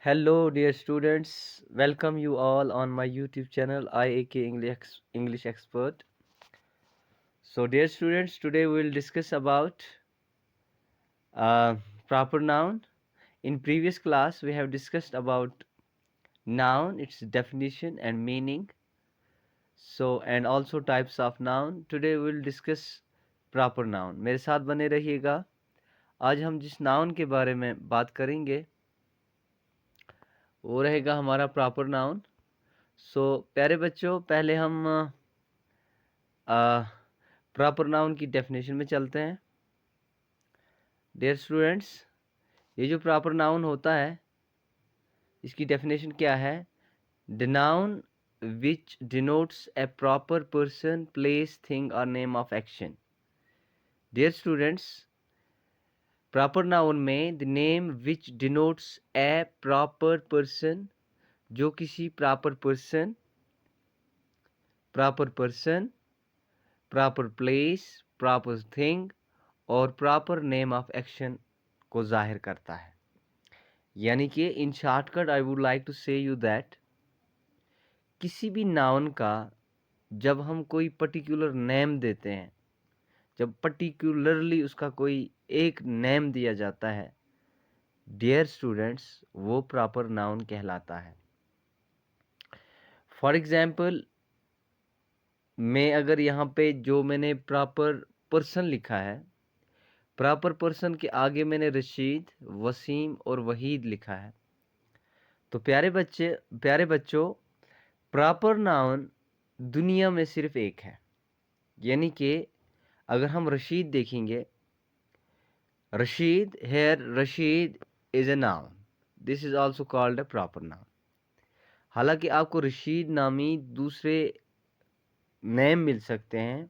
Hello, dear students. Welcome you all on my YouTube channel, IAK English Expert. So, dear students, today we will discuss about uh, proper noun. In previous class, we have discussed about noun, its definition and meaning. So, and also types of noun. Today we will discuss proper noun. मेरे साथ बने रहिएगा. आज हम जिस noun के बारे में बात करेंगे वो रहेगा हमारा proper noun. सो प्यारे बच्चों, पहले हम प्रॉपर नाउन की डेफिनेशन में चलते हैं. डियर स्टूडेंट्स, ये जो प्रॉपर नाउन होता है इसकी डेफिनेशन क्या है? The noun which denotes a proper person, place, thing और name of action. Dear students, proper noun में the name which denotes a proper person, जो किसी proper person, proper place, proper thing और प्रॉपर नेम ऑफ एक्शन को जाहिर करता है. यानी कि in shortcut I would like to say you that किसी भी नाउन का जब हम कोई पर्टिकुलर नेम देते हैं, जब पर्टिकुलरली उसका कोई एक नेम दिया जाता है, डियर स्टूडेंट्स, वो प्रॉपर नाउन कहलाता है. फॉर एग्जाम्पल, मैं अगर यहाँ पे जो मैंने प्रॉपर पर्सन लिखा है, प्रॉपर पर्सन के आगे मैंने रशीद, वसीम और वहीद लिखा है. तो प्यारे बच्चों, प्रॉपर नाउन दुनिया में सिर्फ एक है. यानी कि अगर हम रशीद देखेंगे, Rashid is a noun. This is also called a proper noun. हालांकि आपको रशीद नामी दूसरे नेम मिल सकते हैं,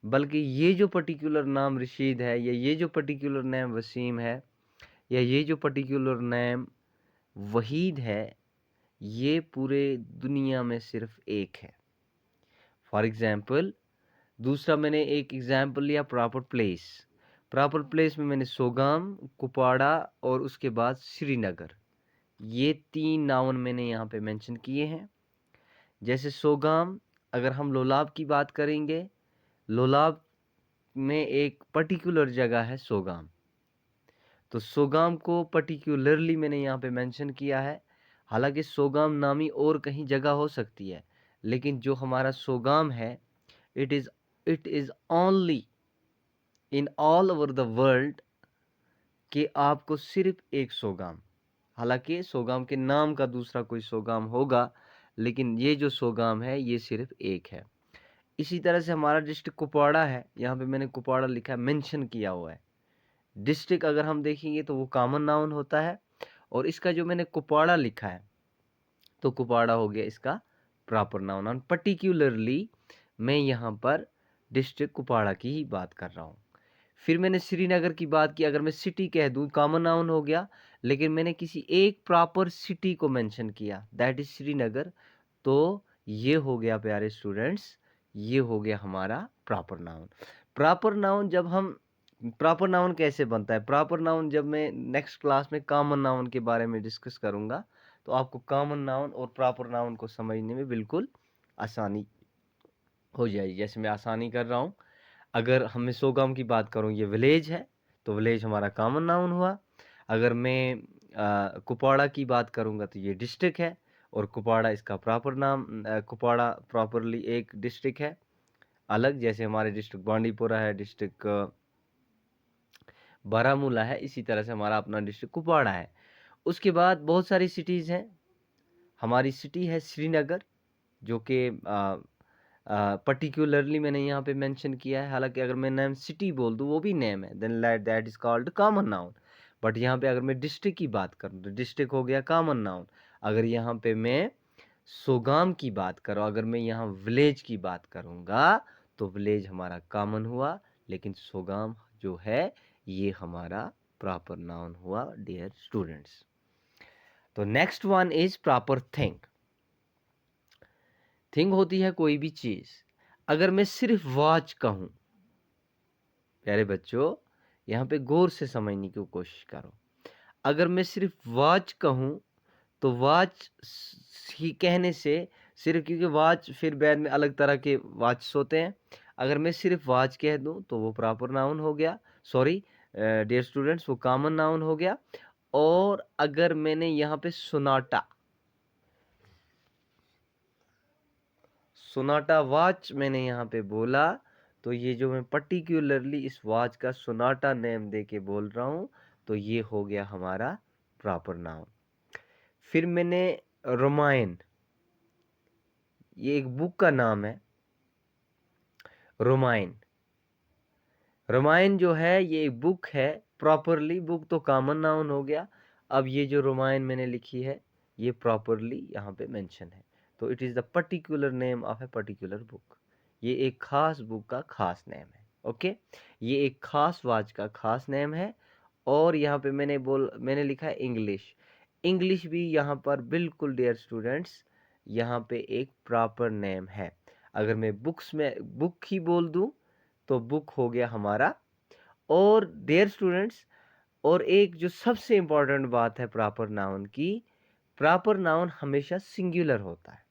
बल्कि ये जो पर्टिकुलर नाम रशीद है, या ये जो पर्टिकुलर नेम वसीम है, या ये जो पर्टिकुलर नेम वहीद है, ये पूरे दुनिया में सिर्फ एक है. फॉर एग्जाम्पल, दूसरा मैंने एक एग्जाम्पल लिया प्रॉपर प्लेस में मैंने सोगाम, कुपवाड़ा और उसके बाद श्रीनगर, ये 3 नाउन मैंने यहाँ पे मेंशन किए हैं. जैसे सोगाम, अगर हम लोलाब की बात करेंगे, लोलाब में एक पर्टिकुलर जगह है सोगाम, तो सोगाम को पर्टिकुलरली मैंने यहाँ पे मेंशन किया है. हालांकि सोगाम नामी और कहीं जगह हो सकती है, लेकिन जो हमारा सोगाम है, it is only in all over the world कि आपको सिर्फ एक सोगाम. हालांकि सोगाम के नाम का दूसरा कोई सोगाम होगा, लेकिन ये जो सोगाम है ये सिर्फ एक है. इसी तरह से हमारा डिस्ट्रिक्ट कुपवाड़ा है, यहाँ पे मैंने कुपवाड़ा लिखा है, मेंशन किया हुआ है. डिस्ट्रिक्ट अगर हम देखेंगे तो वो कॉमन नाउन होता है, और इसका जो मैंने कुपवाड़ा लिखा है, तो कुपवाड़ा हो गया इसका प्रॉपर नाउन. और पर्टिकुलरली मैं यहाँ पर डिस्ट्रिक्ट कुपवाड़ा की ही बात कर रहा हूँ. फिर मैंने श्रीनगर की बात की, अगर मैं सिटी कह दूँ कॉमन नाउन हो गया, लेकिन मैंने किसी एक प्रॉपर सिटी को मेंशन किया, दैट इज श्रीनगर, तो ये हो गया प्यारे स्टूडेंट्स, ये हो गया हमारा प्रॉपर नाउन. प्रॉपर नाउन कैसे बनता है? प्रॉपर नाउन जब मैं नेक्स्ट क्लास में कॉमन नाउन के बारे में डिस्कस करूंगा, तो आपको कॉमन नाउन और प्रॉपर नाउन को समझने में बिल्कुल आसानी हो जाएगी, जैसे मैं आसानी कर रहा हूँ. अगर हमें सोगाम की बात करूँ, ये विलेज है, तो विलेज हमारा कॉमन नाउन हुआ. अगर मैं कुपवाड़ा की बात करूँगा तो ये डिस्ट्रिक्ट है, और कुपवाड़ा इसका प्रॉपर नाम, कुपवाड़ा प्रॉपरली एक डिस्ट्रिक्ट है अलग, जैसे हमारे डिस्ट्रिक्ट बांडीपुरा है, डिस्ट्रिक्ट बारामूला है, इसी तरह से हमारा अपना डिस्ट्रिक्ट कुपवाड़ा है. उसके बाद बहुत सारी सिटीज़ हैं. हमारी सिटी है श्रीनगर, जो कि पर्टिकुलरली मैंने यहाँ पे मेंशन किया है. हालांकि अगर मैं नेम सिटी बोल दूँ वो भी नेम है, then that is called common noun. But यहाँ पे अगर मैं डिस्ट्रिक्ट की बात करूँ तो डिस्ट्रिक्ट हो गया कॉमन नाउन. अगर यहाँ पे मैं सोगाम की बात करूँ, अगर मैं यहाँ विलेज की बात करूँगा, तो विलेज हमारा कॉमन हुआ, लेकिन सोगाम जो है ये हमारा प्रॉपर नाउन हुआ, डियर स्टूडेंट्स. तो next one is proper thing. Thing होती है कोई भी चीज. अगर मैं सिर्फ वॉच कहूं, प्यारे बच्चों यहाँ पे गौर से समझने की कोशिश करो, अगर मैं सिर्फ वॉच कहूं तो वॉच ही कहने से सिर्फ, क्योंकि वॉच फिर बाद में अलग तरह के वॉच होते हैं, अगर मैं सिर्फ वॉच कह दूं तो वो प्रॉपर नाउन हो गया, सॉरी डियर स्टूडेंट्स, वो कॉमन नाउन हो गया। और अगर मैंने यहाँ पे सोनाटा वॉच मैंने यहाँ पे बोला, तो ये जो मैं पर्टिकुलरली इस वॉच का सोनाटा नेम दे के बोल रहा हूँ, तो ये हो गया हमारा प्रॉपर नाउन। फिर मैंने रामायण, ये एक बुक का नाम है, रामायण। रामायण जो है ये एक बुक है, प्रॉपरली बुक तो कॉमन नाउन हो गया। अब ये जो रामायण मैंने लिखी है ये प्रॉपरली यहाँ पे मेंशन है, तो it is the particular name of a particular book. ये एक खास बुक का खास नेम है। ओके, ये एक खास वॉच का खास नेम है। और यहाँ पे मैंने लिखा है इंग्लिश। इंग्लिश भी यहाँ पर बिल्कुल डियर स्टूडेंट्स यहाँ पे एक प्रॉपर नेम है। अगर मैं बुक ही बोल दूँ तो बुक हो गया हमारा। और डियर स्टूडेंट्स, और एक जो सबसे इम्पोर्टेंट बात है प्रॉपर नाउन की, प्रॉपर नाउन हमेशा सिंगुलर होता है।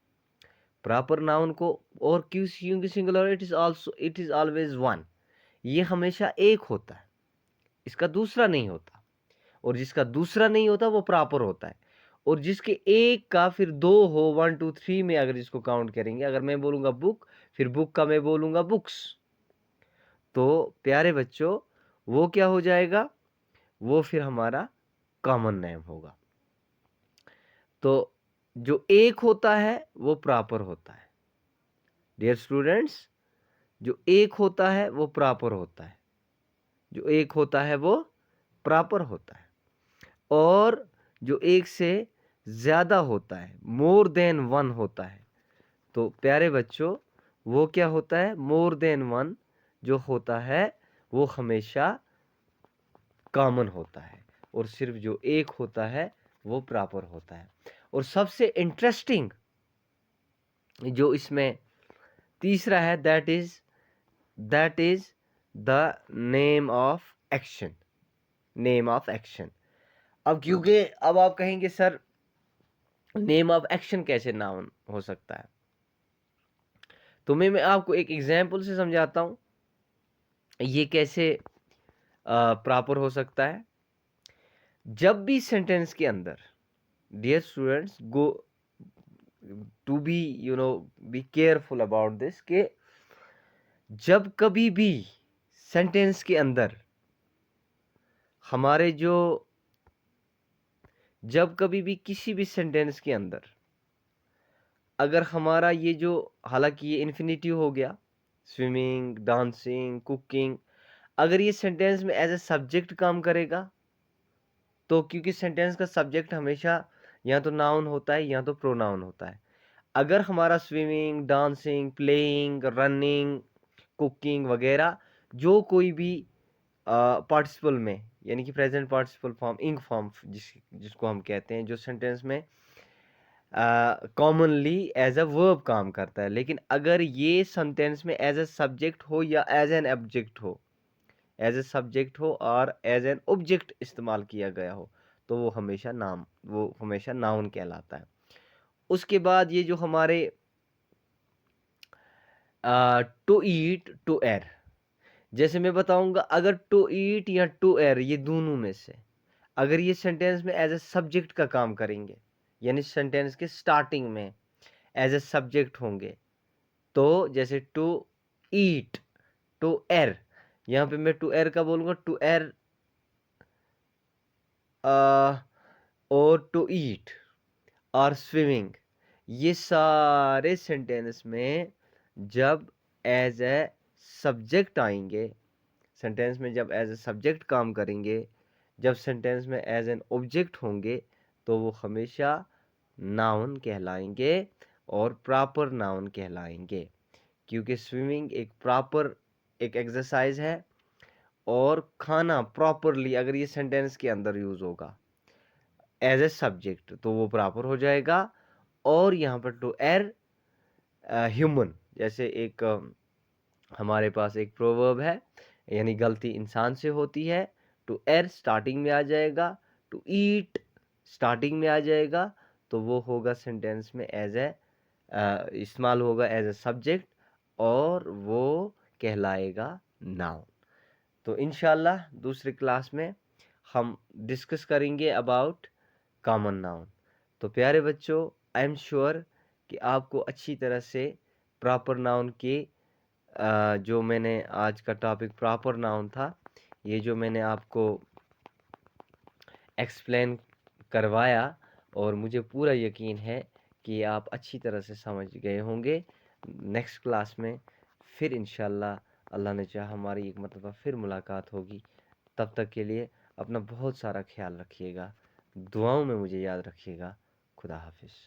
प्रॉपर नाउन को, और क्योंकि singular, it is always one, ये हमेशा एक होता है, इसका दूसरा नहीं होता। और जिसका दूसरा नहीं होता वो प्रॉपर होता है। और जिसके एक का फिर दो हो, 1 2 3 में अगर इसको काउंट करेंगे, अगर मैं बोलूंगा बुक, फिर बुक का मैं बोलूंगा बुक्स, तो प्यारे बच्चों वो क्या हो जाएगा, वो फिर हमारा कॉमन नेम होगा। तो जो एक होता है वो प्रॉपर होता है डियर स्टूडेंट्स, जो एक होता है वो प्रॉपर होता है, जो एक होता है वो प्रॉपर होता है। और जो एक से ज़्यादा होता है, मोर देन वन होता है, तो प्यारे बच्चों वो क्या होता है, मोर देन वन जो होता है वो हमेशा कॉमन होता है, और सिर्फ जो एक होता है वो प्रॉपर होता है। और सबसे इंटरेस्टिंग जो इसमें तीसरा है, that is the name of action. Name of action. अब क्योंकि अब आप कहेंगे सर नेम ऑफ एक्शन कैसे नाउन हो सकता है, तो मैं आपको एक एग्जांपल से समझाता हूं ये कैसे प्रॉपर हो सकता है। जब भी सेंटेंस के अंदर, dear students, go to be be careful about this, के जब कभी भी सेंटेंस के अंदर हमारे जो, जब कभी भी किसी भी सेंटेंस के अंदर अगर हमारा ये जो, हालांकि ये इन्फिनिटिव हो गया, स्विमिंग, डांसिंग, कुकिंग, अगर ये सेंटेंस में एज ए सब्जेक्ट काम करेगा, तो क्योंकि सेंटेंस का सब्जेक्ट हमेशा या तो नाउन होता है या तो प्रोनाउन होता है। अगर हमारा swimming, dancing, playing, running, cooking वगैरह जो कोई भी पार्टिसिपल में, यानी कि प्रेजेंट पार्टिसिपल फॉर्म, इंग फॉर्म जिसको हम कहते हैं, जो सेंटेंस में कॉमनली एज अ वर्ब काम करता है, लेकिन अगर ये सेंटेंस में एज ए सब्जेक्ट हो या एज एन ऑब्जेक्ट हो, एज ए सब्जेक्ट हो और एज एन ऑब्जेक्ट इस्तेमाल किया गया हो, तो वो हमेशा नाउन कहलाता है। उसके बाद ये जो हमारे टू ईट, टू एर, जैसे मैं बताऊंगा, अगर टू ईट या टू एर ये दोनों में से अगर ये सेंटेंस में एज ए सब्जेक्ट का काम करेंगे, यानी सेंटेंस के स्टार्टिंग में एज ए सब्जेक्ट होंगे, तो जैसे टू ईट, टू एर, यहाँ पे मैं टू एर का बोलूंगा, टू एर और टू ईट और स्विमिंग, ये सारे सेंटेंस में जब एज ए सब्जेक्ट आएंगे, सेंटेंस में जब एज ए सब्जेक्ट काम करेंगे, जब सेंटेंस में एज एन ऑब्जेक्ट होंगे, तो वो हमेशा नाउन कहलाएंगे और प्रॉपर नाउन कहलाएंगे। क्योंकि स्विमिंग एक प्रॉपर एक एक्सरसाइज है, और खाना प्रॉपरली अगर ये सेंटेंस के अंदर यूज होगा एज ए सब्जेक्ट तो वो प्रॉपर हो जाएगा। और यहाँ पर टू एर ह्यूमन, जैसे एक हमारे पास एक प्रोवर्ब है, यानी गलती इंसान से होती है, टू एर स्टार्टिंग में आ जाएगा, टू ईट स्टार्टिंग में आ जाएगा, तो वो होगा सेंटेंस में एज ए इस्तेमाल होगा एज ए सब्जेक्ट और वो कहलाएगा नाउन। तो इंशाल्लाह दूसरी क्लास में हम डिस्कस करेंगे अबाउट कॉमन नाउन। तो प्यारे बच्चों, आई एम श्योर कि आपको अच्छी तरह से प्रॉपर नाउन के जो मैंने आज का टॉपिक प्रॉपर नाउन था, ये जो मैंने आपको एक्सप्लेन करवाया, और मुझे पूरा यकीन है कि आप अच्छी तरह से समझ गए होंगे। नेक्स्ट क्लास में फिर इंशाल्लाह अल्लाह ने चाहा हमारी एक मरतबा फिर मुलाकात होगी। तब तक के लिए अपना बहुत सारा ख्याल रखिएगा, दुआओं में मुझे याद रखिएगा। खुदा हाफिज़।